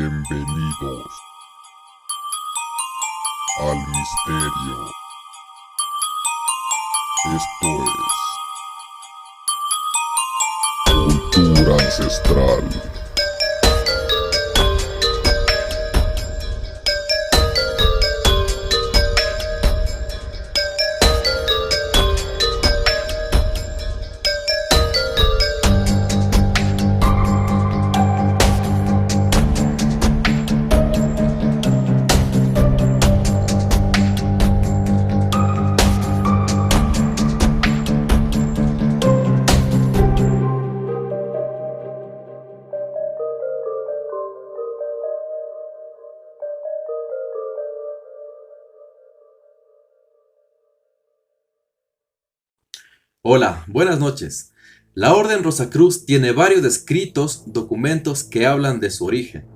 Bienvenidos al misterio. Esto es cultura ancestral. Hola, buenas noches. La Orden Rosacruz tiene varios escritos, documentos que hablan de su origen.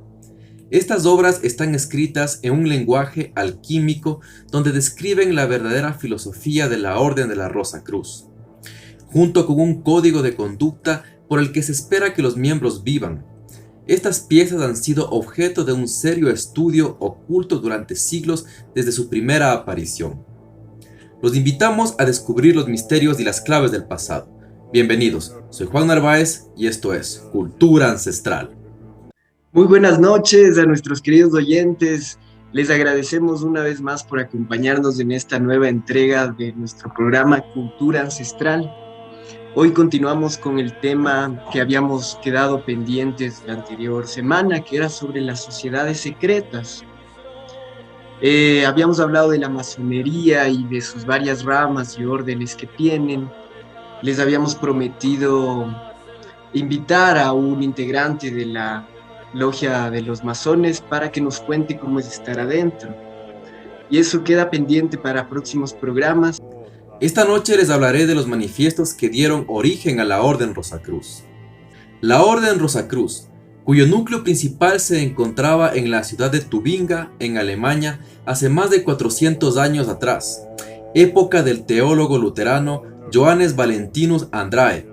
Estas obras están escritas en un lenguaje alquímico donde describen la verdadera filosofía de la Orden de la Rosacruz, junto con un código de conducta por el que se espera que los miembros vivan. Estas piezas han sido objeto de un serio estudio oculto durante siglos desde su primera aparición. Los invitamos a descubrir los misterios y las claves del pasado. Bienvenidos, soy Juan Narváez y esto es Cultura Ancestral. Muy buenas noches a nuestros queridos oyentes. Les agradecemos una vez más por acompañarnos en esta nueva entrega de nuestro programa Cultura Ancestral. Hoy continuamos con el tema que habíamos quedado pendientes la anterior semana, que era sobre las sociedades secretas. Habíamos hablado de la masonería y de sus varias ramas y órdenes que tienen. Les habíamos prometido invitar a un integrante de la logia de los masones para que nos cuente cómo es estar adentro. Y eso queda pendiente para próximos programas. Esta noche les hablaré de los manifiestos que dieron origen a la Orden Rosacruz. La Orden Rosacruz, cuyo núcleo principal se encontraba en la ciudad de Tubinga, en Alemania, hace más de 400 años atrás, época del teólogo luterano Johannes Valentinus Andrae,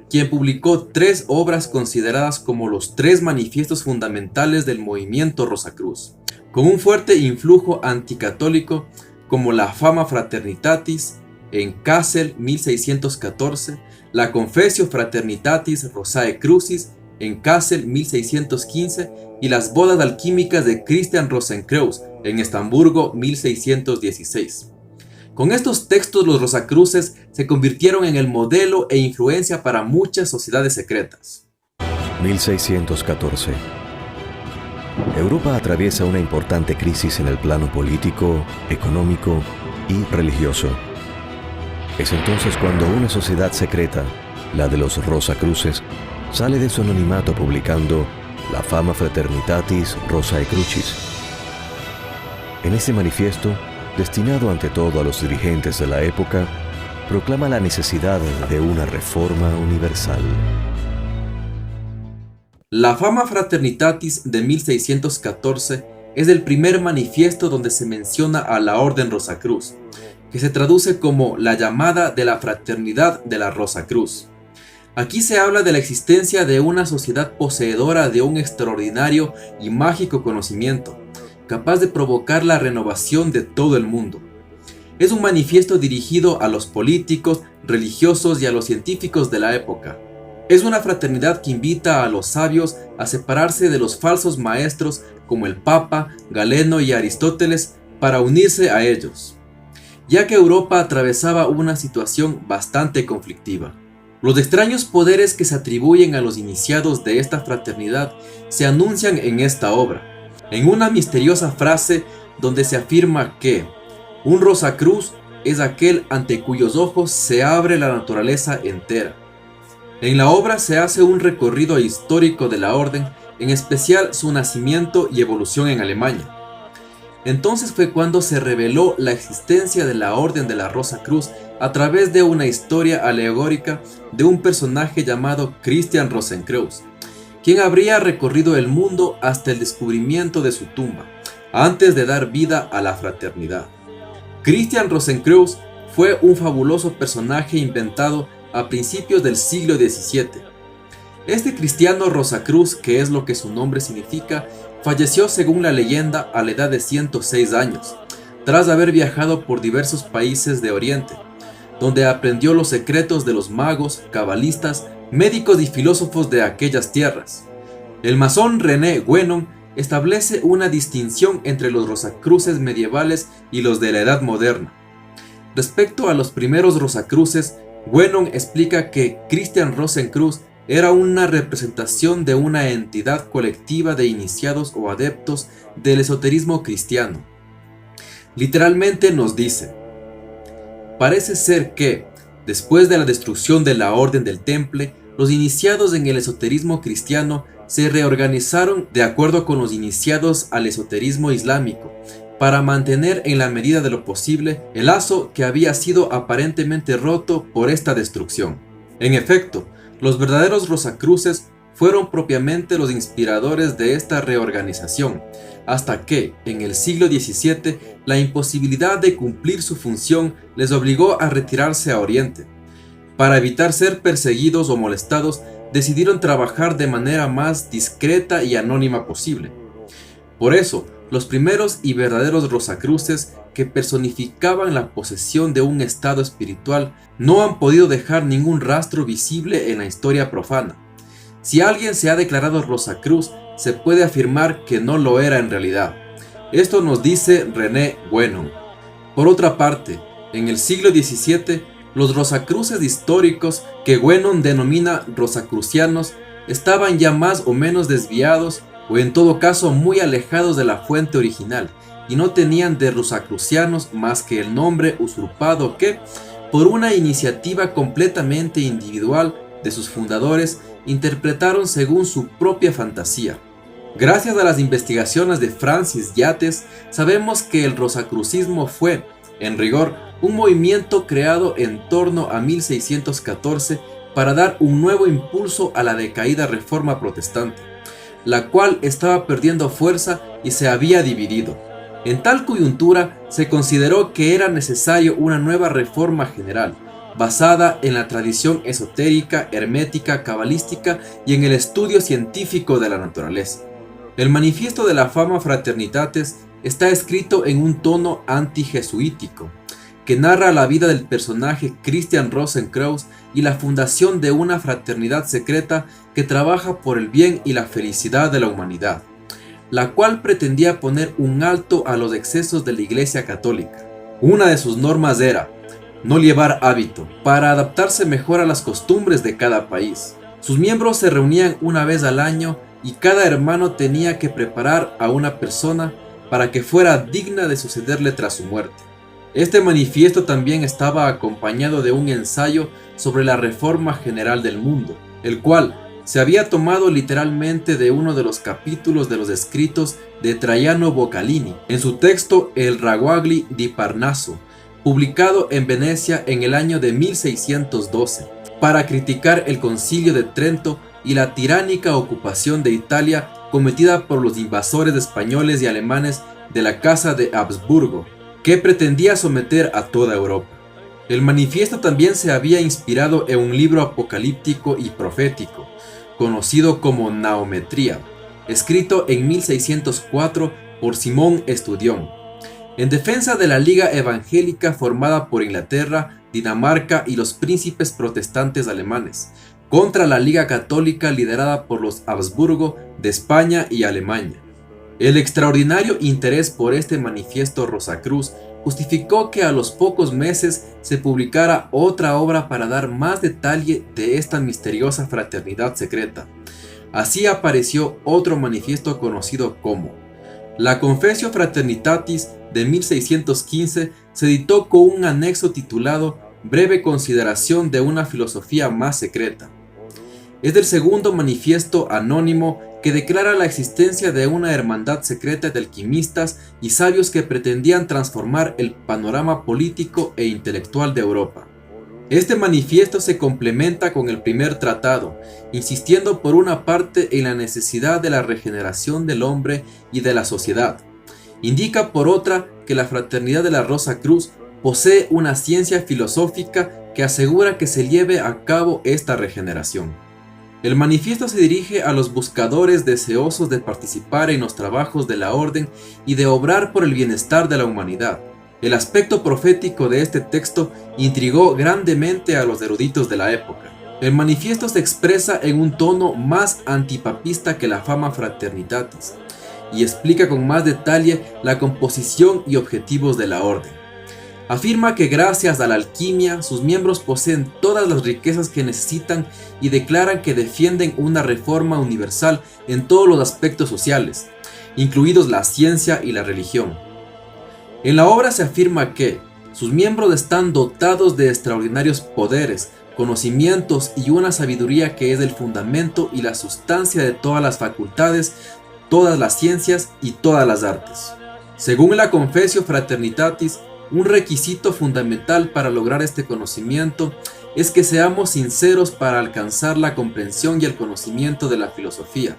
quien publicó 3 obras consideradas como los 3 manifiestos fundamentales del movimiento Rosacruz, con un fuerte influjo anticatólico como la Fama Fraternitatis en Kassel 1614, la Confessio Fraternitatis Rosae Crucis en Kassel 1615 y las bodas alquímicas de Christian Rosenkreuz en Estamburgo 1616. Con estos textos los Rosacruces se convirtieron en el modelo e influencia para muchas sociedades secretas. 1614. Europa atraviesa una importante crisis en el plano político, económico y religioso. Es entonces cuando una sociedad secreta, la de los Rosacruces, sale de su anonimato publicando la Fama Fraternitatis Rosae Crucis. En este manifiesto, destinado ante todo a los dirigentes de la época, proclama la necesidad de una reforma universal. La Fama Fraternitatis de 1614 es el primer manifiesto donde se menciona a la Orden Rosacruz, que se traduce como la llamada de la Fraternidad de la Rosacruz. Aquí se habla de la existencia de una sociedad poseedora de un extraordinario y mágico conocimiento, capaz de provocar la renovación de todo el mundo. Es un manifiesto dirigido a los políticos, religiosos y a los científicos de la época. Es una fraternidad que invita a los sabios a separarse de los falsos maestros como el Papa, Galeno y Aristóteles para unirse a ellos, ya que Europa atravesaba una situación bastante conflictiva. Los extraños poderes que se atribuyen a los iniciados de esta fraternidad se anuncian en esta obra, en una misteriosa frase donde se afirma que un Rosacruz es aquel ante cuyos ojos se abre la naturaleza entera. En la obra se hace un recorrido histórico de la orden, en especial su nacimiento y evolución en Alemania. Entonces fue cuando se reveló la existencia de la Orden de la Rosacruz a través de una historia alegórica de un personaje llamado Christian Rosenkreuz, quien habría recorrido el mundo hasta el descubrimiento de su tumba, antes de dar vida a la fraternidad. Christian Rosenkreuz fue un fabuloso personaje inventado a principios del siglo XVII. Este cristiano Rosacruz, que es lo que su nombre significa, falleció según la leyenda a la edad de 106 años, tras haber viajado por diversos países de Oriente, donde aprendió los secretos de los magos, cabalistas, médicos y filósofos de aquellas tierras. El masón René Guénon establece una distinción entre los rosacruces medievales y los de la Edad Moderna. Respecto a los primeros rosacruces, Guénon explica que Christian Rosenkreuz era una representación de una entidad colectiva de iniciados o adeptos del esoterismo cristiano. Literalmente nos dice: parece ser que, después de la destrucción de la Orden del Temple, los iniciados en el esoterismo cristiano se reorganizaron de acuerdo con los iniciados al esoterismo islámico, para mantener en la medida de lo posible el lazo que había sido aparentemente roto por esta destrucción. En efecto, los verdaderos rosacruces fueron propiamente los inspiradores de esta reorganización, hasta que, en el siglo XVII, la imposibilidad de cumplir su función les obligó a retirarse a Oriente. Para evitar ser perseguidos o molestados, decidieron trabajar de manera más discreta y anónima posible. Por eso, los primeros y verdaderos rosacruces, que personificaban la posesión de un estado espiritual, no han podido dejar ningún rastro visible en la historia profana. Si alguien se ha declarado rosacruz, se puede afirmar que no lo era en realidad. Esto nos dice René Guénon. Por otra parte, en el siglo XVII, los rosacruces históricos, que Guénon denomina rosacrucianos, estaban ya más o menos desviados, o en todo caso muy alejados de la fuente original, y no tenían de rosacrucianos más que el nombre usurpado que, por una iniciativa completamente individual de sus fundadores, interpretaron según su propia fantasía. Gracias a las investigaciones de Francis Yates, sabemos que el rosacrucismo fue, en rigor, un movimiento creado en torno a 1614 para dar un nuevo impulso a la decaída Reforma protestante, la cual estaba perdiendo fuerza y se había dividido. En tal coyuntura se consideró que era necesario una nueva reforma general, basada en la tradición esotérica, hermética, cabalística y en el estudio científico de la naturaleza. El manifiesto de la Fama Fraternitatis está escrito en un tono anti-jesuítico, que narra la vida del personaje Christian Rosenkreuz y la fundación de una fraternidad secreta que trabaja por el bien y la felicidad de la humanidad, la cual pretendía poner un alto a los excesos de la Iglesia Católica. Una de sus normas era no llevar hábito, para adaptarse mejor a las costumbres de cada país. Sus miembros se reunían una vez al año y cada hermano tenía que preparar a una persona para que fuera digna de sucederle tras su muerte. Este manifiesto también estaba acompañado de un ensayo sobre la reforma general del mundo, el cual se había tomado literalmente de uno de los capítulos de los escritos de Traiano Boccalini, en su texto El Ragguagli di Parnaso, publicado en Venecia en el año de 1612, para criticar el Concilio de Trento y la tiránica ocupación de Italia cometida por los invasores españoles y alemanes de la Casa de Habsburgo, que pretendía someter a toda Europa. El manifiesto también se había inspirado en un libro apocalíptico y profético, conocido como Naometría, escrito en 1604 por Simón Estudión, en defensa de la Liga Evangélica formada por Inglaterra, Dinamarca y los príncipes protestantes alemanes, contra la Liga Católica liderada por los Habsburgo de España y Alemania. El extraordinario interés por este manifiesto Rosacruz justificó que a los pocos meses se publicara otra obra para dar más detalle de esta misteriosa fraternidad secreta. Así apareció otro manifiesto conocido como la Confessio Fraternitatis de 1615. Se editó con un anexo titulado Breve consideración de una filosofía más secreta. Es el segundo manifiesto anónimo que declara la existencia de una hermandad secreta de alquimistas y sabios que pretendían transformar el panorama político e intelectual de Europa. Este manifiesto se complementa con el primer tratado, insistiendo por una parte en la necesidad de la regeneración del hombre y de la sociedad. Indica por otra que la Fraternidad de la Rosa Cruz posee una ciencia filosófica que asegura que se lleve a cabo esta regeneración. El manifiesto se dirige a los buscadores deseosos de participar en los trabajos de la orden y de obrar por el bienestar de la humanidad. El aspecto profético de este texto intrigó grandemente a los eruditos de la época. El manifiesto se expresa en un tono más antipapista que la Fama Fraternitatis y explica con más detalle la composición y objetivos de la orden. Afirma que gracias a la alquimia sus miembros poseen todas las riquezas que necesitan y declaran que defienden una reforma universal en todos los aspectos sociales, incluidos la ciencia y la religión. En la obra se afirma que sus miembros están dotados de extraordinarios poderes, conocimientos y una sabiduría que es el fundamento y la sustancia de todas las facultades, todas las ciencias y todas las artes. Según la Confessio Fraternitatis, un requisito fundamental para lograr este conocimiento es que seamos sinceros para alcanzar la comprensión y el conocimiento de la filosofía.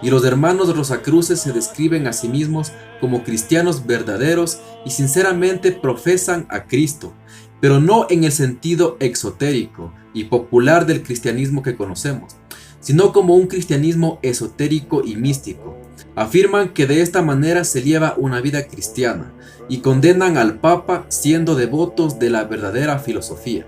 Y los hermanos Rosacruces se describen a sí mismos como cristianos verdaderos y sinceramente profesan a Cristo, pero no en el sentido exotérico y popular del cristianismo que conocemos, sino como un cristianismo esotérico y místico. Afirman que de esta manera se lleva una vida cristiana y condenan al Papa siendo devotos de la verdadera filosofía.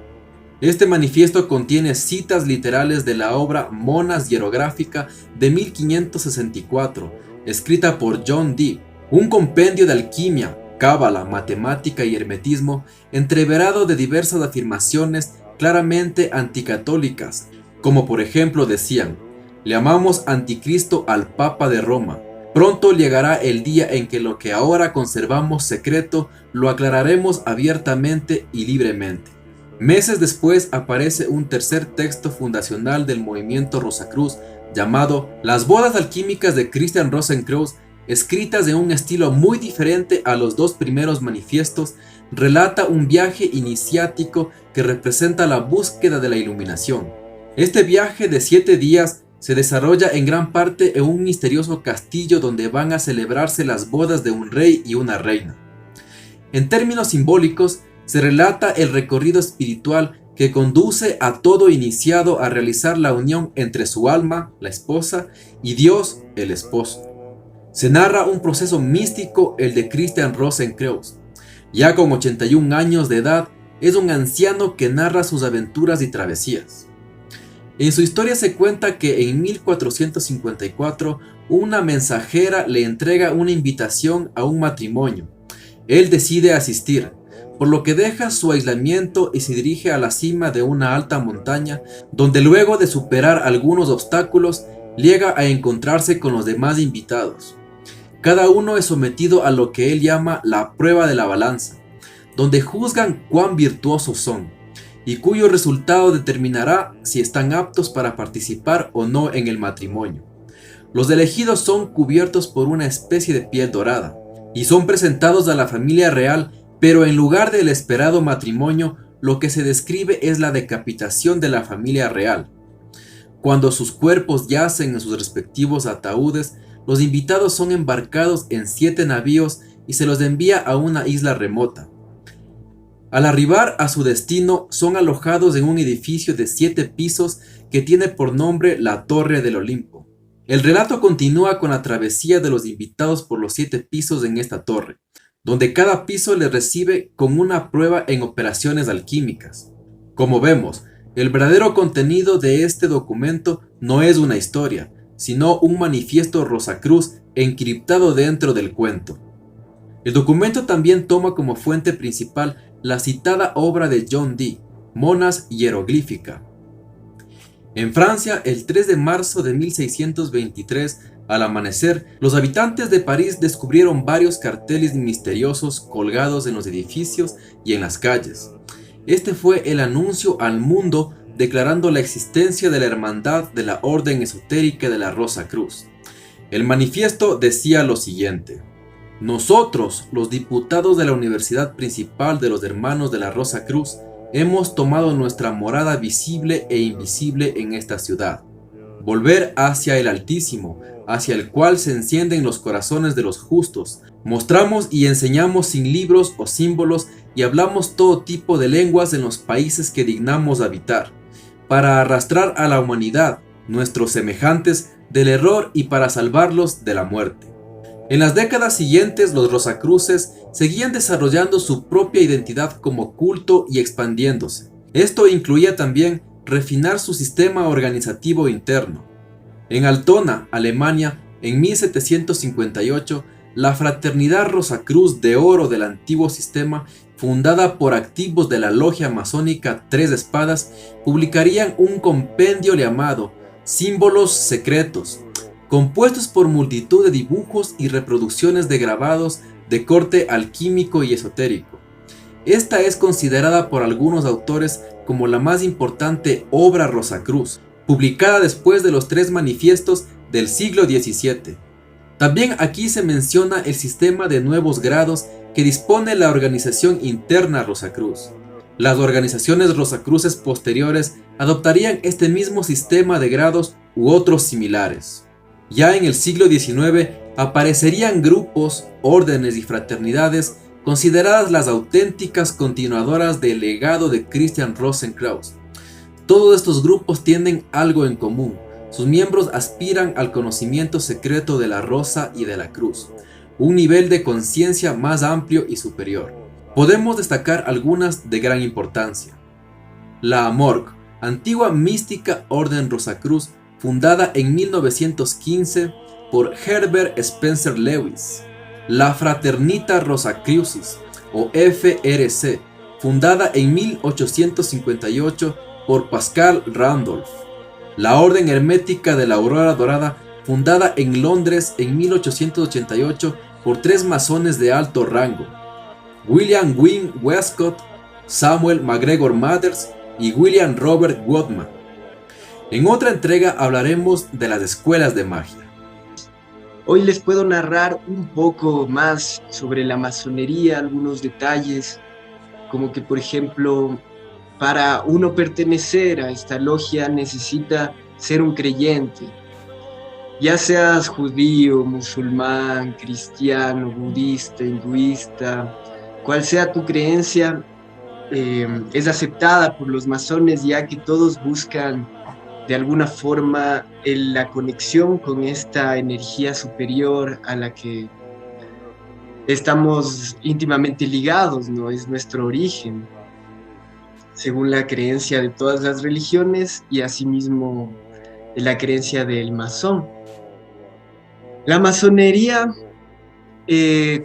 Este manifiesto contiene citas literales de la obra Monas Hierográfica de 1564, escrita por John Dee, un compendio de alquimia, cábala, matemática y hermetismo, entreverado de diversas afirmaciones claramente anticatólicas, como por ejemplo decían: llamamos anticristo al Papa de Roma. Pronto llegará el día en que lo que ahora conservamos secreto lo aclararemos abiertamente y libremente. Meses después aparece un tercer texto fundacional del movimiento Rosacruz llamado Las bodas alquímicas de Christian Rosenkreuz, escritas en un estilo muy diferente a los dos primeros manifiestos. Relata un viaje iniciático que representa la búsqueda de la iluminación. Este viaje de 7 días se desarrolla en gran parte en un misterioso castillo donde van a celebrarse las bodas de un rey y una reina. En términos simbólicos, se relata el recorrido espiritual que conduce a todo iniciado a realizar la unión entre su alma, la esposa, y Dios, el esposo. Se narra un proceso místico, el de Christian Rosenkreuz. Ya con 81 años de edad, es un anciano que narra sus aventuras y travesías. En su historia se cuenta que en 1454 una mensajera le entrega una invitación a un matrimonio. Él decide asistir, por lo que deja su aislamiento y se dirige a la cima de una alta montaña, donde luego de superar algunos obstáculos, llega a encontrarse con los demás invitados. Cada uno es sometido a lo que él llama la prueba de la balanza, donde juzgan cuán virtuosos son, y cuyo resultado determinará si están aptos para participar o no en el matrimonio. Los elegidos son cubiertos por una especie de piel dorada, y son presentados a la familia real, pero en lugar del esperado matrimonio, lo que se describe es la decapitación de la familia real. Cuando sus cuerpos yacen en sus respectivos ataúdes, los invitados son embarcados en 7 navíos y se los envía a una isla remota. Al arribar a su destino, son alojados en un edificio de 7 pisos que tiene por nombre la Torre del Olimpo. El relato continúa con la travesía de los invitados por los 7 pisos en esta torre, donde cada piso les recibe con una prueba en operaciones alquímicas. Como vemos, el verdadero contenido de este documento no es una historia, sino un manifiesto Rosacruz encriptado dentro del cuento. El documento también toma como fuente principal la citada obra de John Dee, Monas Hieroglyphica. En Francia, el 3 de marzo de 1623, al amanecer, los habitantes de París descubrieron varios carteles misteriosos colgados en los edificios y en las calles. Este fue el anuncio al mundo declarando la existencia de la hermandad de la Orden Esotérica de la Rosacruz. El manifiesto decía lo siguiente: nosotros, los diputados de la Universidad Principal de los Hermanos de la Rosacruz, hemos tomado nuestra morada visible e invisible en esta ciudad. Volver hacia el Altísimo, hacia el cual se encienden los corazones de los justos. Mostramos y enseñamos sin libros o símbolos y hablamos todo tipo de lenguas en los países que dignamos habitar, para arrastrar a la humanidad, nuestros semejantes, del error y para salvarlos de la muerte. En las décadas siguientes, los Rosacruces seguían desarrollando su propia identidad como culto y expandiéndose. Esto incluía también refinar su sistema organizativo interno. En Altona, Alemania, en 1758, la Fraternidad Rosacruz de Oro del antiguo sistema, fundada por activos de la logia masónica Tres Espadas, publicarían un compendio llamado Símbolos Secretos, compuestos por multitud de dibujos y reproducciones de grabados de corte alquímico y esotérico. Esta es considerada por algunos autores como la más importante obra Rosacruz, publicada después de los 3 manifiestos del siglo XVII. También aquí se menciona el sistema de nuevos grados que dispone la organización interna Rosacruz. Las organizaciones Rosacruces posteriores adoptarían este mismo sistema de grados u otros similares. Ya en el siglo XIX aparecerían grupos, órdenes y fraternidades consideradas las auténticas continuadoras del legado de Christian Rosenkreuz. Todos estos grupos tienen algo en común: sus miembros aspiran al conocimiento secreto de la rosa y de la cruz, un nivel de conciencia más amplio y superior. Podemos destacar algunas de gran importancia. La Amorg, antigua mística orden Rosacruz, fundada en 1915 por Herbert Spencer Lewis. La Fraternita Rosacrucis, o FRC, fundada en 1858 por Pascal Randolph. La Orden Hermética de la Aurora Dorada, fundada en Londres en 1888 por 3 masones de alto rango: William Wynne Westcott, Samuel MacGregor Mathers y William Robert Woodman. En otra entrega hablaremos de las escuelas de magia. Hoy les puedo narrar un poco más sobre la masonería, algunos detalles, como que por ejemplo, para uno pertenecer a esta logia necesita ser un creyente. Ya seas judío, musulmán, cristiano, budista, hinduista, cual sea tu creencia, es aceptada por los masones, ya que todos buscan de alguna forma la conexión con esta energía superior a la que estamos íntimamente ligados, ¿no? Es nuestro origen, según la creencia de todas las religiones y asimismo la creencia del masón. La masonería,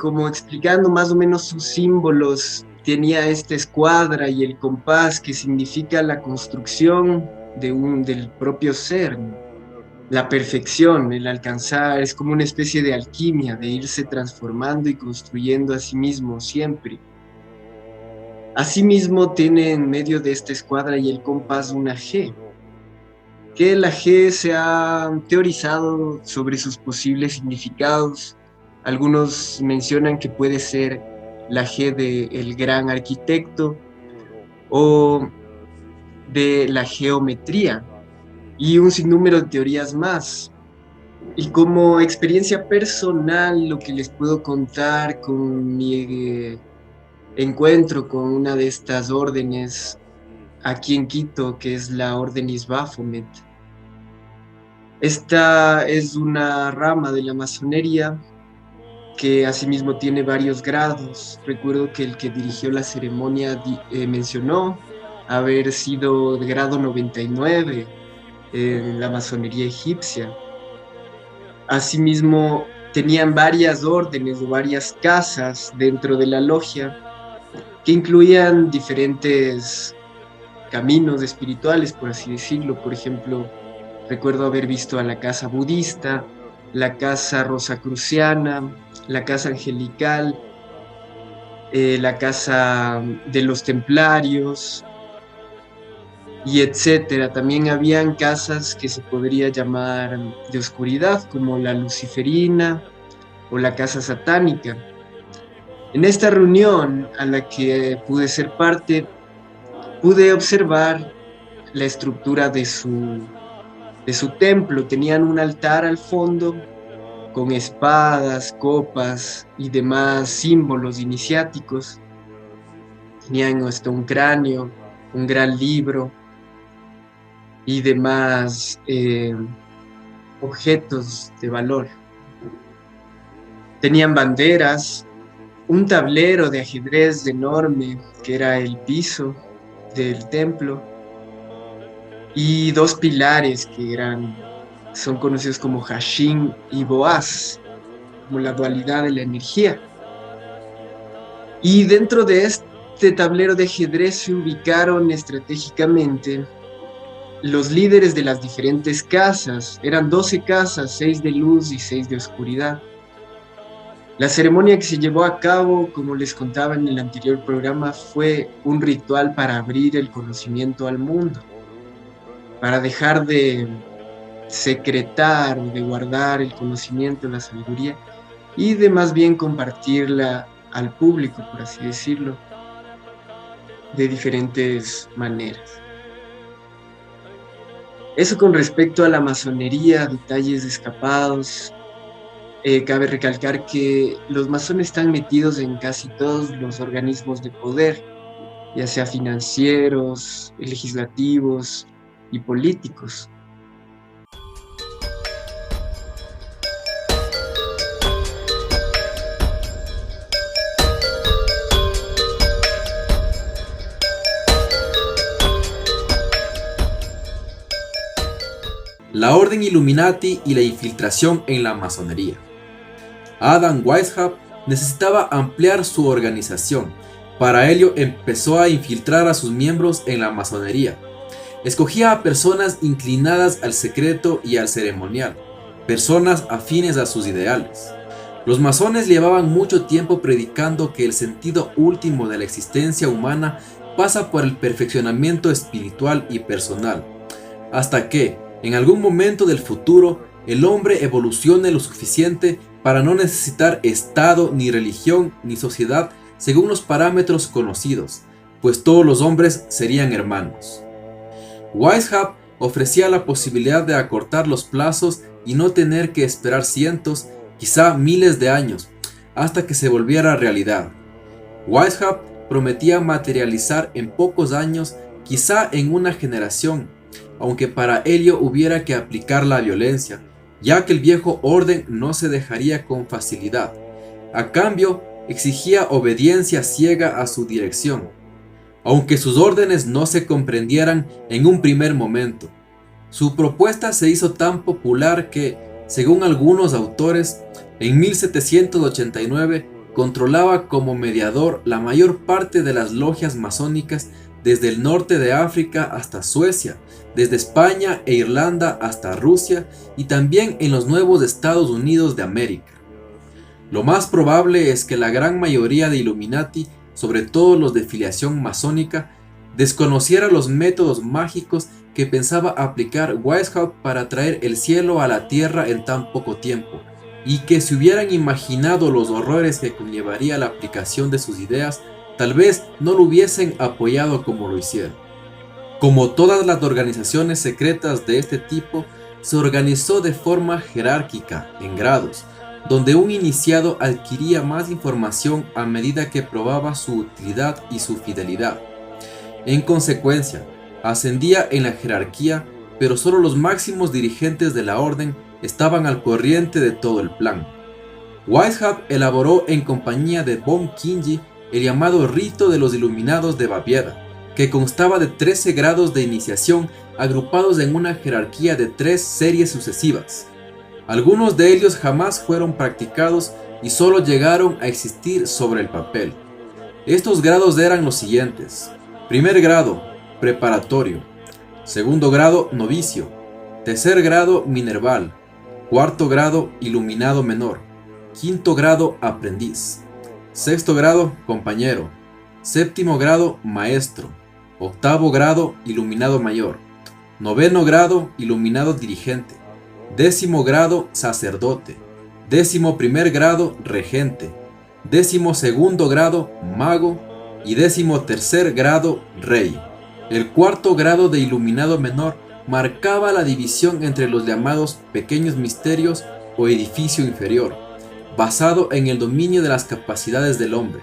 como explicando más o menos sus símbolos, tenía esta escuadra y el compás que significa la construcción del propio ser, ¿no? La perfección, el alcanzar, es como una especie de alquimia, de irse transformando y construyendo a sí mismo siempre. Asimismo tiene en medio de esta escuadra y el compás una G, que la G se ha teorizado sobre sus posibles significados. Algunos mencionan que puede ser la G del gran arquitecto o de la geometría y un sinnúmero de teorías más. Y como experiencia personal, lo que les puedo contar con mi encuentro con una de estas órdenes aquí en Quito, que es la Orden Baphomet. Esta es una rama de la masonería que asimismo tiene varios grados. Recuerdo que el que dirigió la ceremonia mencionó haber sido de grado 99 en la masonería egipcia. Asimismo, tenían varias órdenes o varias casas dentro de la logia que incluían diferentes caminos espirituales, por así decirlo. Por ejemplo, recuerdo haber visto a la casa budista, la casa rosacruciana, la casa angelical, la casa de los templarios, y etcétera. También habían casas que se podría llamar de oscuridad, como la luciferina o la casa satánica. En esta reunión a la que pude ser parte, pude observar la estructura de su templo. Tenían un altar al fondo con espadas, copas y demás símbolos iniciáticos. Tenían hasta un cráneo, un gran libro. y demás objetos de valor. Tenían banderas, un tablero de ajedrez enorme que era el piso del templo y dos pilares que son conocidos como Hashin y Boaz, como la dualidad de la energía. Y dentro de este tablero de ajedrez se ubicaron estratégicamente los líderes de las diferentes casas. Eran 12 casas, 6 de luz y 6 de oscuridad. La ceremonia que se llevó a cabo, como les contaba en el anterior programa, fue un ritual para abrir el conocimiento al mundo, para dejar de secretar o de guardar el conocimiento, la sabiduría, y de más bien compartirla al público, por así decirlo, de diferentes maneras. Eso con respecto a la masonería, detalles escapados. Cabe recalcar que los masones están metidos en casi todos los organismos de poder, ya sea financieros, legislativos y políticos. La Orden Illuminati y la infiltración en la masonería. Adam Weishaupt necesitaba ampliar su organización. Para ello empezó a infiltrar a sus miembros en la masonería. Escogía a personas inclinadas al secreto y al ceremonial, personas afines a sus ideales. Los masones llevaban mucho tiempo predicando que el sentido último de la existencia humana pasa por el perfeccionamiento espiritual y personal, hasta que, en algún momento del futuro, el hombre evolucione lo suficiente para no necesitar Estado, ni religión, ni sociedad según los parámetros conocidos, pues todos los hombres serían hermanos. Weishaupt ofrecía la posibilidad de acortar los plazos y no tener que esperar cientos, quizá miles de años, hasta que se volviera realidad. Weishaupt prometía materializar en pocos años, quizá en una generación, aunque para ello hubiera que aplicar la violencia, ya que el viejo orden no se dejaría con facilidad. A cambio, exigía obediencia ciega a su dirección, aunque sus órdenes no se comprendieran en un primer momento. Su propuesta se hizo tan popular que, según algunos autores, en 1789 controlaba como mediador la mayor parte de las logias masónicas desde el norte de África hasta Suecia, desde España e Irlanda hasta Rusia y también en los nuevos Estados Unidos de América. Lo más probable es que la gran mayoría de Illuminati, sobre todo los de filiación masónica, desconociera los métodos mágicos que pensaba aplicar Weishaupt para traer el cielo a la tierra en tan poco tiempo, y que si hubieran imaginado los horrores que conllevaría la aplicación de sus ideas, tal vez no lo hubiesen apoyado como lo hicieron. Como todas las organizaciones secretas de este tipo, se organizó de forma jerárquica, en grados, donde un iniciado adquiría más información a medida que probaba su utilidad y su fidelidad. En consecuencia, ascendía en la jerarquía, pero solo los máximos dirigentes de la orden estaban al corriente de todo el plan. Weishaupt elaboró en compañía de von Kingi el llamado rito de los iluminados de Baviera, que constaba de 13 grados de iniciación agrupados en una jerarquía de 3 series sucesivas. Algunos de ellos jamás fueron practicados y solo llegaron a existir sobre el papel. Estos grados eran los siguientes: primer grado, preparatorio; segundo grado, novicio; tercer grado, minerval; cuarto grado, iluminado menor; quinto grado, aprendiz; sexto grado, compañero; séptimo grado, maestro; octavo grado, iluminado mayor; noveno grado, iluminado dirigente; décimo grado, sacerdote; décimo primer grado, regente; décimo segundo grado, mago; y décimo tercer grado, rey. El cuarto grado de iluminado menor marcaba la división entre los llamados pequeños misterios o edificio inferior, basado en el dominio de las capacidades del hombre,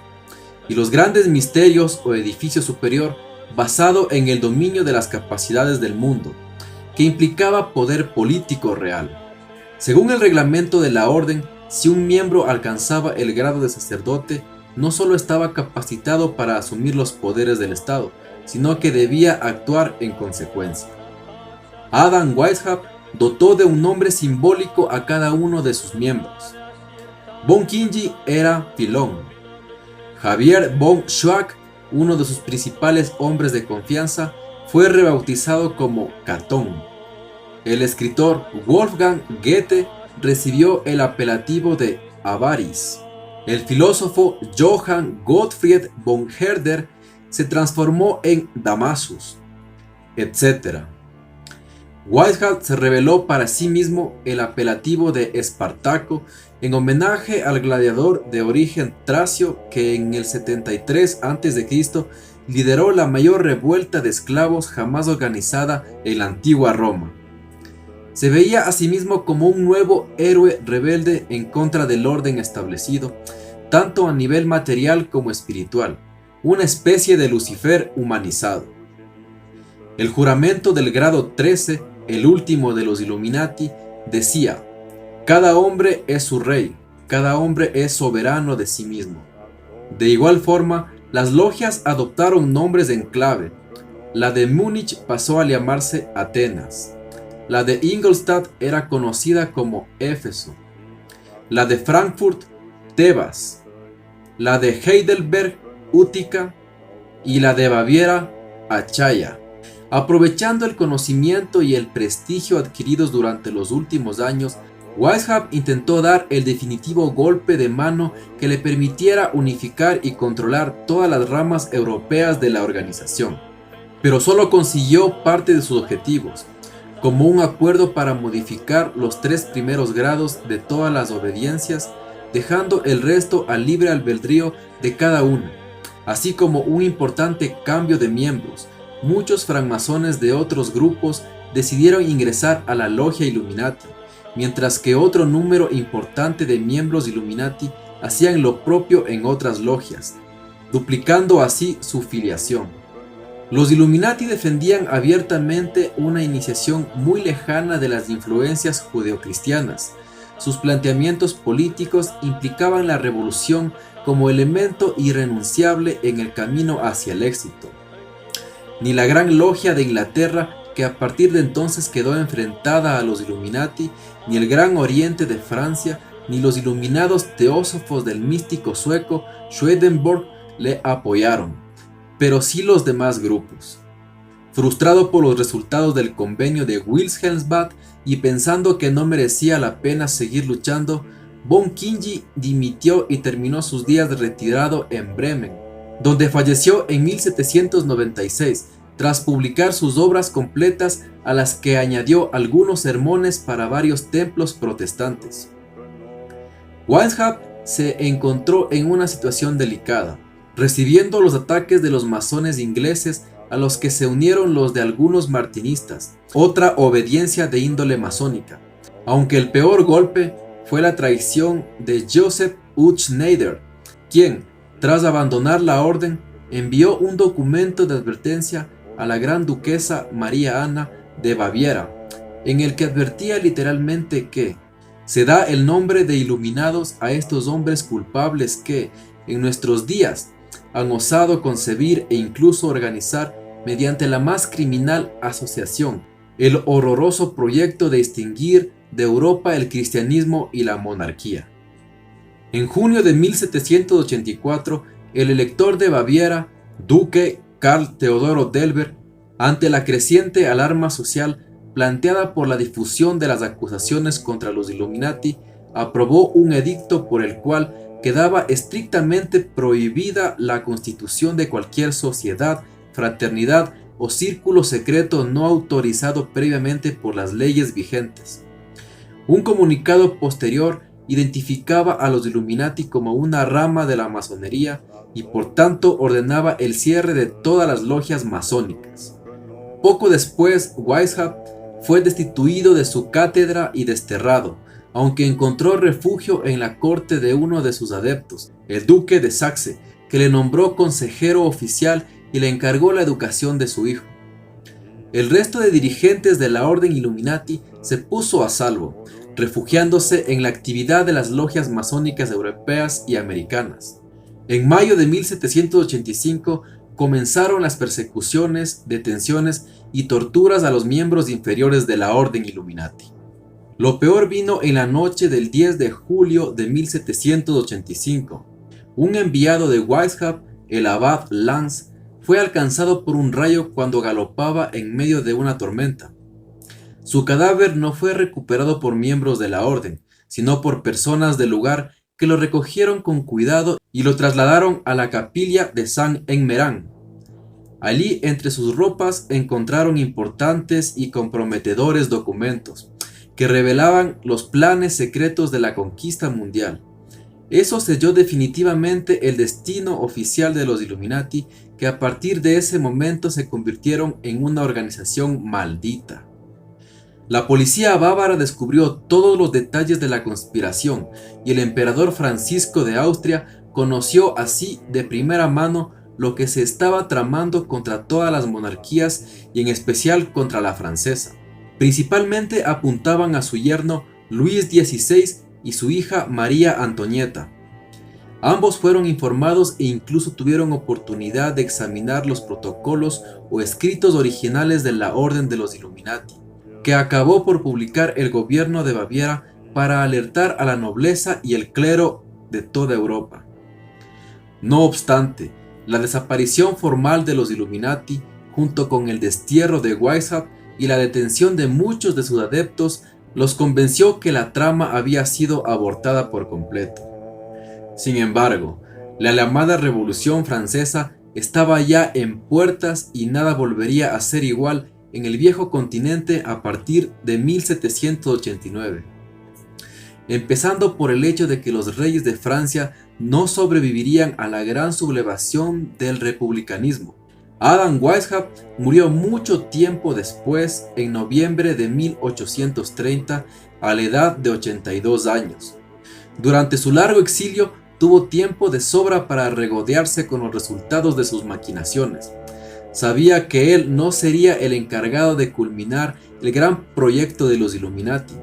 y los grandes misterios o edificio superior, basado en el dominio de las capacidades del mundo. que implicaba poder político real. Según el reglamento de la orden, si un miembro alcanzaba el grado de sacerdote, no solo estaba capacitado para asumir los poderes del Estado, sino que debía actuar en consecuencia. Adam Weishaupt dotó de un nombre simbólico a cada uno de sus miembros. Von Kingi era Filón. Javier von Schwack, uno de sus principales hombres de confianza, fue rebautizado como Catón. El escritor Wolfgang Goethe recibió el apelativo de Avaris. El filósofo Johann Gottfried von Herder se transformó en Damasus, etc. Weishaupt se reveló para sí mismo el apelativo de Espartaco en homenaje al gladiador de origen tracio que en el 73 a.C. lideró la mayor revuelta de esclavos jamás organizada en la antigua Roma. Se veía a sí mismo como un nuevo héroe rebelde en contra del orden establecido, tanto a nivel material como espiritual, una especie de Lucifer humanizado. El juramento del grado 13, el último de los Illuminati, decía: cada hombre es su rey, cada hombre es soberano de sí mismo. De igual forma, las logias adoptaron nombres en clave. La de Múnich pasó a llamarse Atenas. La de Ingolstadt era conocida como Éfeso. La de Frankfurt, Tebas. La de Heidelberg, Útica. Y la de Baviera, Achaya. Aprovechando el conocimiento y el prestigio adquiridos durante los últimos años, Weishaupt intentó dar el definitivo golpe de mano que le permitiera unificar y controlar todas las ramas europeas de la organización, pero solo consiguió parte de sus objetivos, como un acuerdo para modificar los 3 primeros grados de todas las obediencias, dejando el resto al libre albedrío de cada uno, así como un importante cambio de miembros. Muchos francmasones de otros grupos decidieron ingresar a la logia Illuminati, mientras que otro número importante de miembros Illuminati hacían lo propio en otras logias, duplicando así su filiación. Los Illuminati defendían abiertamente una iniciación muy lejana de las influencias judeocristianas. Sus planteamientos políticos implicaban la revolución como elemento irrenunciable en el camino hacia el éxito. Ni la Gran Logia de Inglaterra, que a partir de entonces quedó enfrentada a los Illuminati, ni el Gran Oriente de Francia, ni los iluminados teósofos del místico sueco Swedenborg le apoyaron, pero sí los demás grupos. Frustrado por los resultados del convenio de Wilhelmsbad y pensando que no merecía la pena seguir luchando, von Kingi dimitió y terminó sus días de retirado en Bremen, donde falleció en 1796, tras publicar sus obras completas a las que añadió algunos sermones para varios templos protestantes. Weishaupt se encontró en una situación delicada, recibiendo los ataques de los masones ingleses a los que se unieron los de algunos martinistas, otra obediencia de índole masónica, aunque el peor golpe fue la traición de Joseph Schneider, quien, tras abandonar la orden, envió un documento de advertencia a la gran duquesa María Ana de Baviera, en el que advertía literalmente que se da el nombre de iluminados a estos hombres culpables que, en nuestros días, han osado concebir e incluso organizar, mediante la más criminal asociación, el horroroso proyecto de extinguir de Europa el cristianismo y la monarquía. En junio de 1784, el elector de Baviera, duque Karl Teodoro Delberg, ante la creciente alarma social planteada por la difusión de las acusaciones contra los Illuminati, aprobó un edicto por el cual quedaba estrictamente prohibida la constitución de cualquier sociedad, fraternidad o círculo secreto no autorizado previamente por las leyes vigentes. Un comunicado posterior identificaba a los Illuminati como una rama de la masonería y por tanto ordenaba el cierre de todas las logias masónicas. Poco después, Weishaupt fue destituido de su cátedra y desterrado, aunque encontró refugio en la corte de uno de sus adeptos, el duque de Saxe, que le nombró consejero oficial y le encargó la educación de su hijo. El resto de dirigentes de la Orden Illuminati se puso a salvo, refugiándose en la actividad de las logias masónicas europeas y americanas. En mayo de 1785 comenzaron las persecuciones, detenciones y torturas a los miembros inferiores de la Orden Illuminati. Lo peor vino en la noche del 10 de julio de 1785. Un enviado de Weishaupt, el abad Lance, fue alcanzado por un rayo cuando galopaba en medio de una tormenta. Su cadáver no fue recuperado por miembros de la orden, sino por personas del lugar que lo recogieron con cuidado y lo trasladaron a la capilla de Saint-Emmeran. Allí, entre sus ropas, encontraron importantes y comprometedores documentos que revelaban los planes secretos de la conquista mundial. Eso selló definitivamente el destino oficial de los Illuminati, que a partir de ese momento se convirtieron en una organización maldita. La policía bávara descubrió todos los detalles de la conspiración y el emperador Francisco de Austria conoció así de primera mano lo que se estaba tramando contra todas las monarquías y en especial contra la francesa. Principalmente apuntaban a su yerno Luis XVI y su hija María Antonieta. Ambos fueron informados e incluso tuvieron oportunidad de examinar los protocolos o escritos originales de la Orden de los Illuminati, que acabó por publicar el gobierno de Baviera para alertar a la nobleza y el clero de toda Europa. No obstante, la desaparición formal de los Illuminati, junto con el destierro de Weishaupt y la detención de muchos de sus adeptos, los convenció que la trama había sido abortada por completo. Sin embargo, la llamada Revolución Francesa estaba ya en puertas y nada volvería a ser igual en el viejo continente a partir de 1789. Empezando por el hecho de que los reyes de Francia no sobrevivirían a la gran sublevación del republicanismo. Adam Weishaupt murió mucho tiempo después, en noviembre de 1830, a la edad de 82 años. Durante su largo exilio, tuvo tiempo de sobra para regodearse con los resultados de sus maquinaciones. Sabía que él no sería el encargado de culminar el gran proyecto de los Illuminati,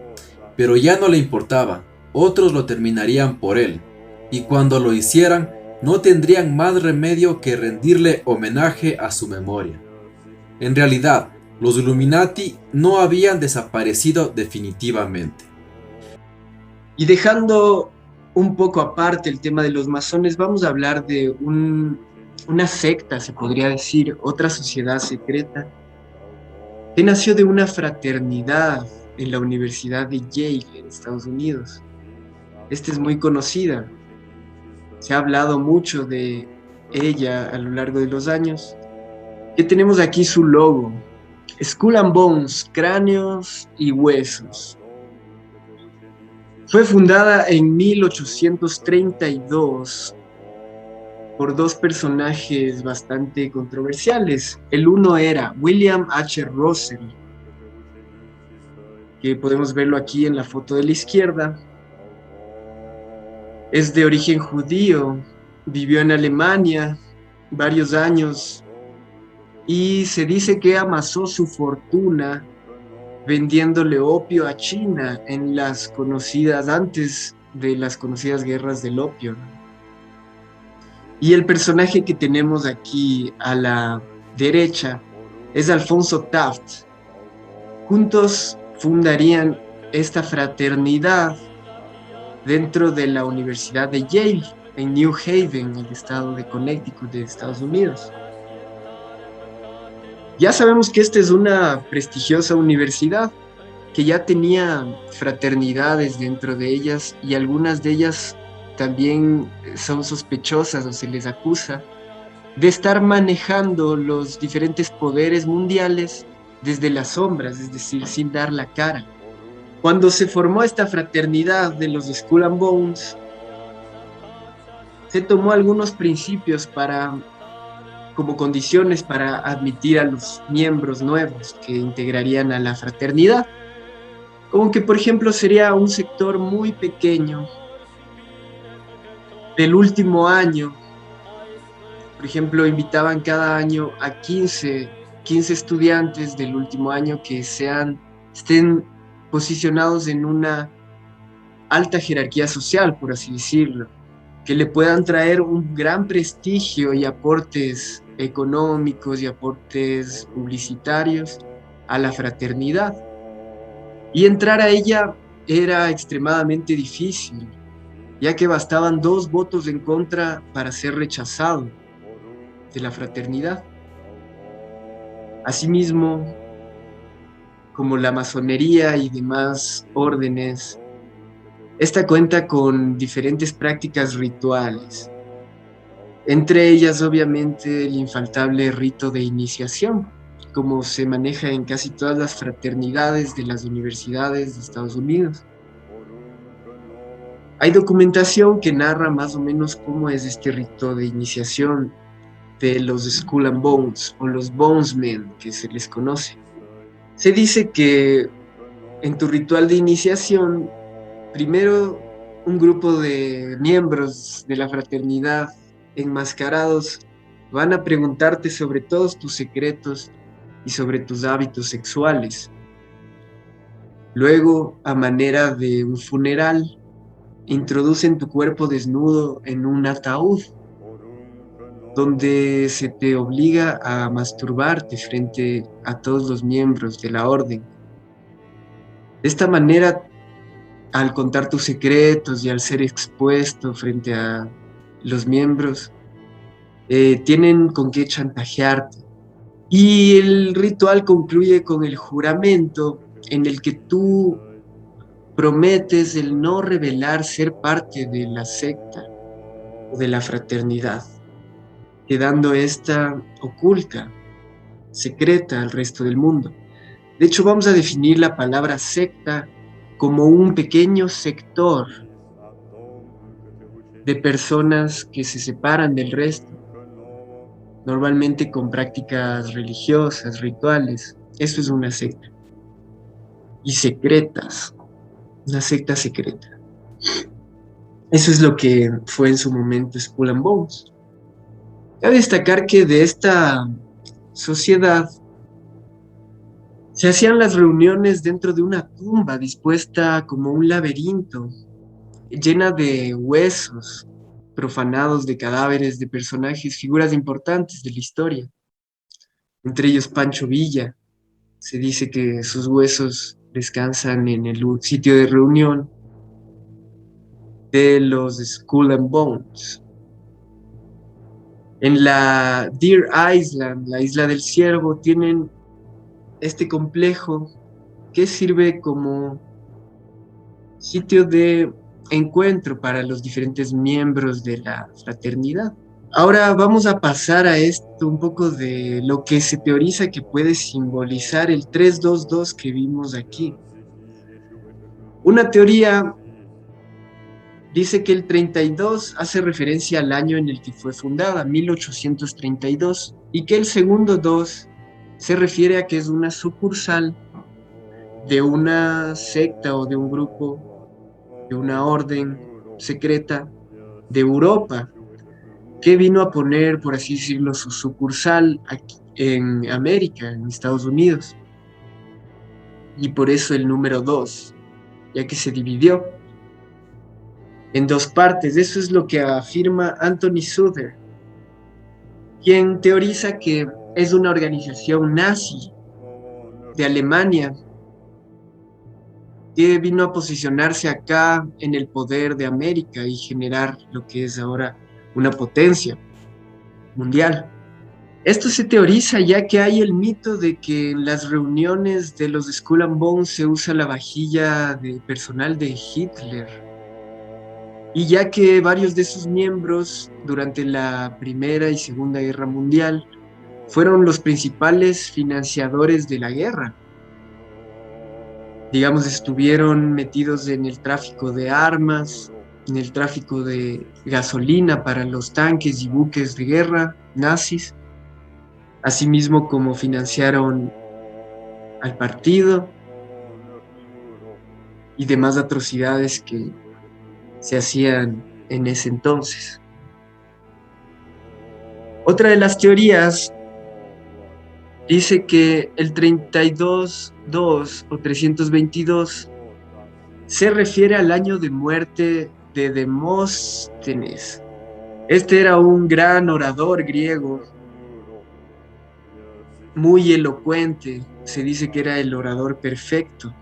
pero ya no le importaba, otros lo terminarían por él, y cuando lo hicieran, no tendrían más remedio que rendirle homenaje a su memoria. En realidad, los Illuminati no habían desaparecido definitivamente. Y dejando un poco aparte el tema de los masones, vamos a hablar de una secta, se podría decir, otra sociedad secreta, que nació de una fraternidad en la Universidad de Yale, en Estados Unidos. Esta es muy conocida. Se ha hablado mucho de ella a lo largo de los años. Que tenemos aquí su logo: Skull and Bones, cráneos y huesos. Fue fundada en 1832 por dos personajes bastante controversiales. El uno era William H. Russell, que podemos verlo aquí en la foto de la izquierda. Es de origen judío, vivió en Alemania varios años y se dice que amasó su fortuna vendiéndole opio a China antes de las conocidas guerras del opio. Y el personaje que tenemos aquí a la derecha es Alfonso Taft. Juntos fundarían esta fraternidad dentro de la Universidad de Yale, en New Haven, en el estado de Connecticut de Estados Unidos. Ya sabemos que esta es una prestigiosa universidad que ya tenía fraternidades dentro de ellas, y algunas de ellas también son sospechosas o se les acusa de estar manejando los diferentes poderes mundiales desde las sombras, es decir, sin dar la cara. Cuando se formó esta fraternidad de los Skull and Bones, se tomó algunos principios como condiciones para admitir a los miembros nuevos que integrarían a la fraternidad. Como que, por ejemplo, sería un sector muy pequeño del último año. Por ejemplo, invitaban cada año a 15 15 estudiantes del último año que estén posicionados en una alta jerarquía social, por así decirlo, que le puedan traer un gran prestigio y aportes económicos y aportes publicitarios a la fraternidad. Y entrar a ella era extremadamente difícil, ya que bastaban 2 votos en contra para ser rechazado de la fraternidad. Asimismo, como la masonería y demás órdenes, esta cuenta con diferentes prácticas rituales, entre ellas obviamente el infaltable rito de iniciación, como se maneja en casi todas las fraternidades de las universidades de Estados Unidos. Hay documentación que narra más o menos cómo es este rito de iniciación de los Skull and Bones o los Bonesmen, que se les conoce. Se dice que en tu ritual de iniciación, primero un grupo de miembros de la fraternidad enmascarados van a preguntarte sobre todos tus secretos y sobre tus hábitos sexuales. Luego, a manera de un funeral, introducen tu cuerpo desnudo en un ataúd, donde se te obliga a masturbarte frente a todos los miembros de la orden. De esta manera, al contar tus secretos y al ser expuesto frente a los miembros, tienen con qué chantajearte. Y el ritual concluye con el juramento en el que tú prometes el no revelar ser parte de la secta o de la fraternidad, quedando esta oculta, secreta al resto del mundo. De hecho, vamos a definir la palabra secta como un pequeño sector de personas que se separan del resto, normalmente con prácticas religiosas, rituales. Eso es una secta. Y secretas, una secta secreta. Eso es lo que fue en su momento Skull and Bones. Cabe destacar que de esta sociedad se hacían las reuniones dentro de una tumba dispuesta como un laberinto, llena de huesos profanados de cadáveres de personajes, figuras importantes de la historia. Entre ellos Pancho Villa. Se dice que sus huesos descansan en el sitio de reunión de los Skull and Bones. En la Deer Island, la isla del Ciervo, tienen este complejo que sirve como sitio de encuentro para los diferentes miembros de la fraternidad. Ahora vamos a pasar a esto un poco de lo que se teoriza que puede simbolizar el 322 que vimos aquí. Una teoría dice que el 32 hace referencia al año en el que fue fundada, 1832, y que el segundo 2 se refiere a que es una sucursal de una secta o de un grupo, de una orden secreta de Europa, que vino a poner, por así decirlo, su sucursal aquí en América, en Estados Unidos. Y por eso el número 2, ya que se dividió en 2 partes. Eso es lo que afirma Anthony Souther, quien teoriza que es una organización nazi de Alemania que vino a posicionarse acá en el poder de América y generar lo que es ahora una potencia mundial. Esto se teoriza ya que hay el mito de que en las reuniones de los Skull and Bones se usa la vajilla de personal de Hitler, y ya que varios de sus miembros durante la Primera y Segunda Guerra Mundial fueron los principales financiadores de la guerra. Digamos, estuvieron metidos en el tráfico de armas, en el tráfico de gasolina para los tanques y buques de guerra nazis, asimismo como financiaron al partido y demás atrocidades que se hacían en ese entonces. Otra de las teorías Dice que el 32-2 o 322 se refiere al año de muerte de Demóstenes. Este era un gran orador griego, muy elocuente. Se dice que era el orador perfecto.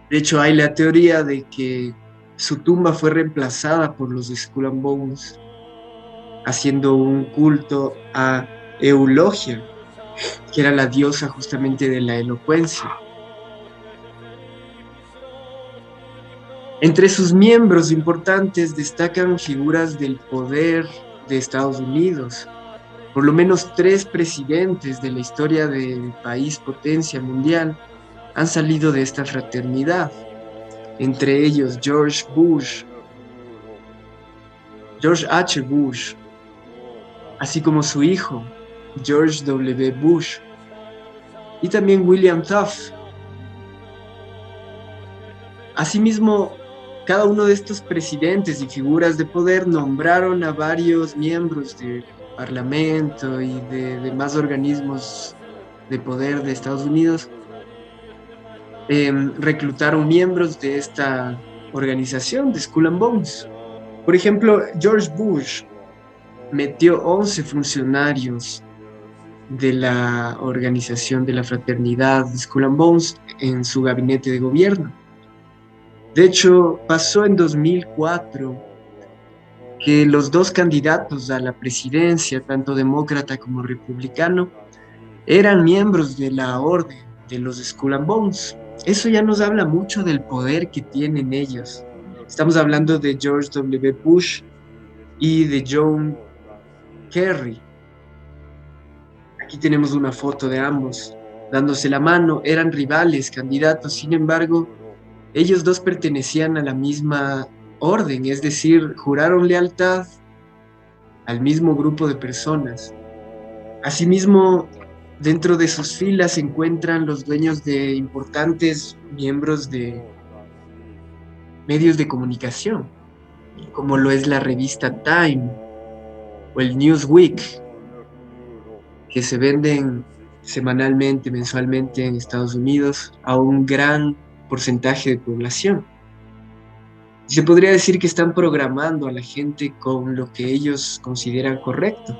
De hecho, hay la teoría de que su tumba fue reemplazada por los Skull and Bones, haciendo un culto a Eulogia, que era la diosa justamente de la elocuencia. Entre sus miembros importantes destacan figuras del poder de Estados Unidos. Por lo menos 3 presidentes de la historia del país potencia mundial han salido de esta fraternidad. Entre ellos George H. Bush, así como su hijo, George W. Bush, y también William Taft. Asimismo, cada uno de estos presidentes y figuras de poder nombraron a varios miembros del Parlamento y de demás organismos de poder de Estados Unidos. Reclutaron miembros de esta organización de Skull and Bones. Por ejemplo, George Bush metió 11 funcionarios de la organización de la fraternidad de Skull and Bones en su gabinete de gobierno. De hecho, pasó en 2004 que los 2 candidatos a la presidencia, tanto demócrata como republicano, eran miembros de la orden de los Skull and Bones. Eso ya nos habla mucho del poder que tienen ellos. Estamos hablando de George W. Bush y de John Kerry. Aquí tenemos una foto de ambos dándose la mano. Eran rivales, candidatos, sin embargo, ellos 2 pertenecían a la misma orden, es decir, juraron lealtad al mismo grupo de personas. Asimismo, dentro de sus filas se encuentran los dueños de importantes miembros de medios de comunicación, como lo es la revista Time o el Newsweek, que se venden semanalmente, mensualmente en Estados Unidos a un gran porcentaje de población. Se podría decir que están programando a la gente con lo que ellos consideran correcto.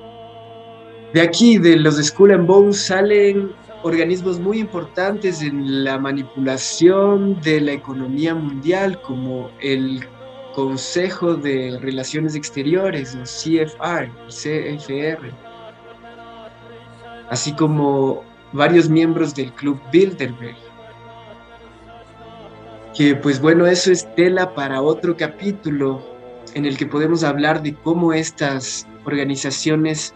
De aquí, de los Skull and Bones, salen organismos muy importantes en la manipulación de la economía mundial, como el Consejo de Relaciones Exteriores, o CFR, así como varios miembros del Club Bilderberg. Que pues bueno, eso es tela para otro capítulo en el que podemos hablar de cómo estas organizaciones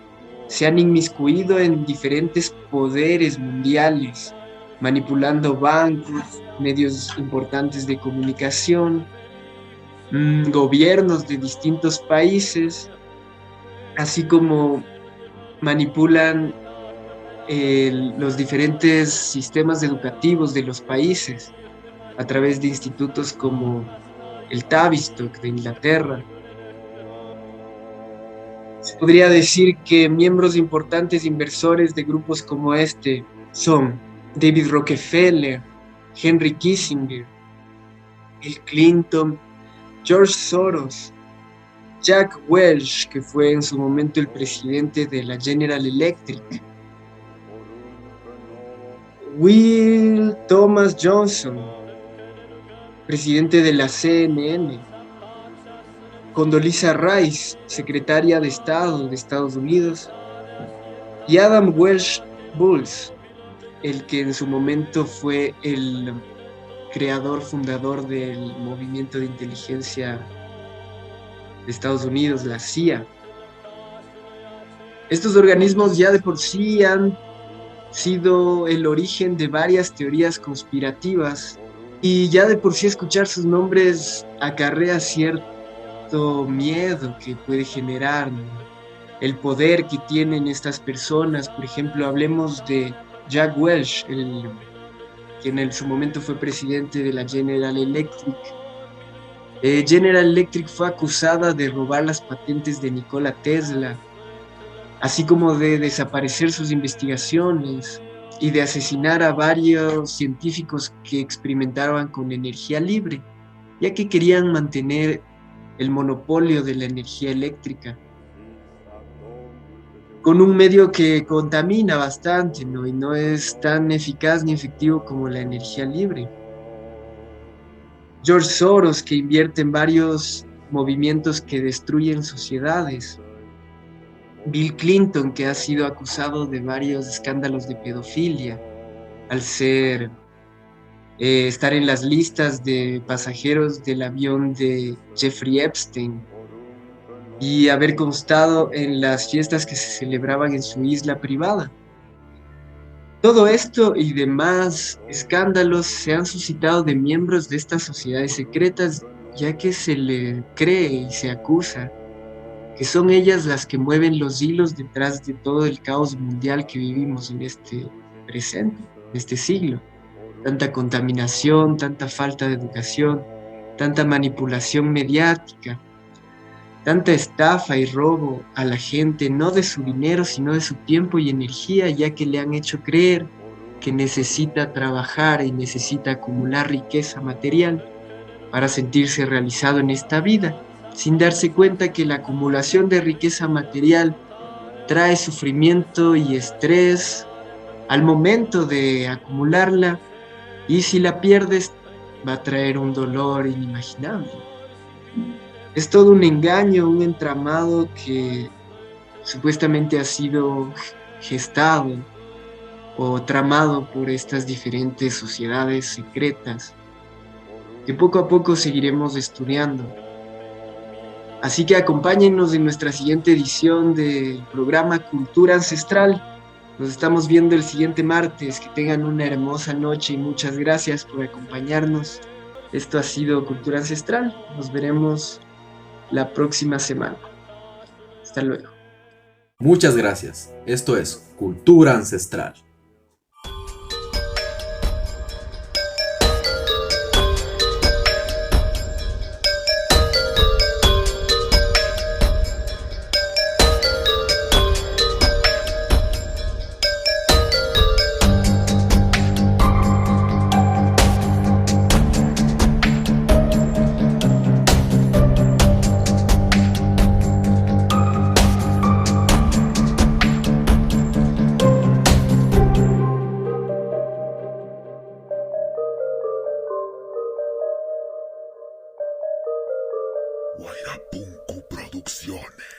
se han inmiscuido en diferentes poderes mundiales, manipulando bancos, medios importantes de comunicación, gobiernos de distintos países, así como manipulan los diferentes sistemas educativos de los países a través de institutos como el Tavistock de Inglaterra. Se podría decir que miembros importantes inversores de grupos como este son David Rockefeller, Henry Kissinger, Bill Clinton, George Soros, Jack Welch, que fue en su momento el presidente de la General Electric, Will Thomas Johnson, presidente de la CNN, Condoleezza Rice, secretaria de Estado de Estados Unidos, y Adam Welch Bulls, el que en su momento fue el fundador del movimiento de inteligencia de Estados Unidos, la CIA. Estos organismos ya de por sí han sido el origen de varias teorías conspirativas, y ya de por sí escuchar sus nombres acarrea cierto miedo que puede generar, ¿no? El poder que tienen estas personas. Por ejemplo, hablemos de Jack Welch, quien en su momento fue presidente de la General Electric. General Electric fue acusada de robar las patentes de Nikola Tesla así como de desaparecer sus investigaciones y de asesinar a varios científicos que experimentaban con energía libre, ya que querían mantener el monopolio de la energía eléctrica con un medio que contamina bastante, ¿no? Y no es tan eficaz ni efectivo como la energía libre. George Soros, que invierte en varios movimientos que destruyen sociedades. Bill Clinton, que ha sido acusado de varios escándalos de pedofilia al estar en las listas de pasajeros del avión de Jeffrey Epstein y haber constado en las fiestas que se celebraban en su isla privada. Todo esto y demás escándalos se han suscitado de miembros de estas sociedades secretas, ya que se le cree y se acusa que son ellas las que mueven los hilos detrás de todo el caos mundial que vivimos en este presente, en este siglo. Tanta contaminación, tanta falta de educación, tanta manipulación mediática, tanta estafa y robo a la gente, no de su dinero, sino de su tiempo y energía, ya que le han hecho creer que necesita trabajar y necesita acumular riqueza material para sentirse realizado en esta vida, sin darse cuenta que la acumulación de riqueza material trae sufrimiento y estrés al momento de acumularla, y si la pierdes va a traer un dolor inimaginable. Es todo un engaño, un entramado que supuestamente ha sido gestado o tramado por estas diferentes sociedades secretas que poco a poco seguiremos estudiando. Así que acompáñennos en nuestra siguiente edición del programa Cultura Ancestral. Nos estamos viendo el siguiente martes. Que tengan una hermosa noche y muchas gracias por acompañarnos. Esto ha sido Cultura Ancestral. Nos veremos la próxima semana. Hasta luego. Muchas gracias. Esto es Cultura Ancestral. Guairapunku Producciones.